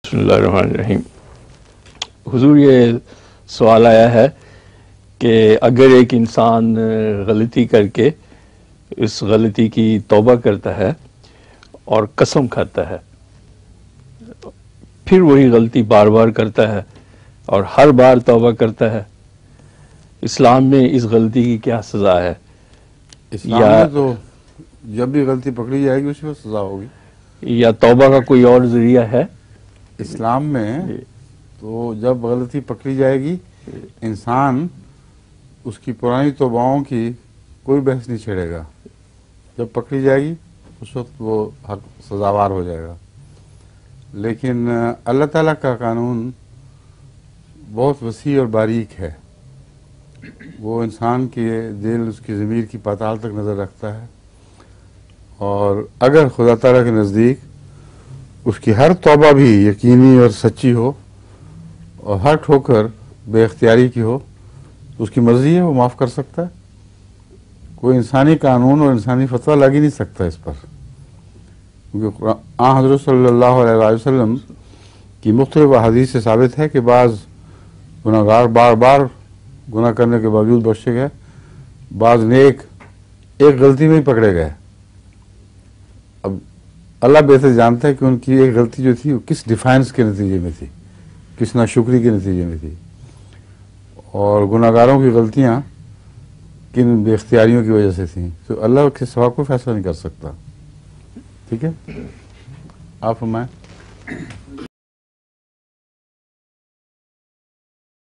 بسم اللہ الرحمن الرحیم۔ حضور، یہ سوال آیا ہے کہ اگر ایک انسان غلطی کر کے اس غلطی کی توبہ کرتا ہے اور قسم کھاتا ہے، پھر وہی غلطی بار بار کرتا ہے اور ہر بار توبہ کرتا ہے، اسلام میں اس غلطی کی کیا سزا ہے؟ اسلام میں تو جب بھی غلطی پکڑی جائے گی اسی وقت سزا ہوگی۔ یا توبہ کا کوئی اور ذریعہ ہے؟ اسلام میں تو جب غلطی پکڑی جائے گی انسان اس کی پرانی توباؤں کی کوئی بحث نہیں چھیڑے گا، جب پکڑی جائے گی اس وقت وہ حق سزاوار ہو جائے گا۔ لیکن اللہ تعالیٰ کا قانون بہت وسیع اور باریک ہے، وہ انسان کے دل، اس کی ضمیر کی پاتال تک نظر رکھتا ہے، اور اگر خدا تعالیٰ کے نزدیک اس کی ہر توبہ بھی یقینی اور سچی ہو اور ہر ٹھوکر بے اختیاری کی ہو تو اس کی مرضی ہے، وہ معاف کر سکتا ہے۔ کوئی انسانی قانون اور انسانی فتویٰ لگ ہی نہیں سکتا اس پر، کیونکہ حضرت صلی اللہ علیہ وآلہ وسلم کی مختلف احادیث سے ثابت ہے کہ بعض گناہگار بار بار گناہ کرنے کے باوجود بخشے گئے، بعض نیک ایک غلطی میں ہی پکڑے گئے۔ اب اللہ بہتر جانتا ہے کہ ان کی ایک غلطی جو تھی وہ کس ڈیفائنس کے نتیجے میں تھی، کس ناشکری کے نتیجے میں تھی، اور گناہگاروں کی غلطیاں کن بے اختیاریوں کی وجہ سے تھیں، تو اللہ کے سوا کوئی فیصلہ نہیں کر سکتا۔ ٹھیک ہے، آپ فرمائیں۔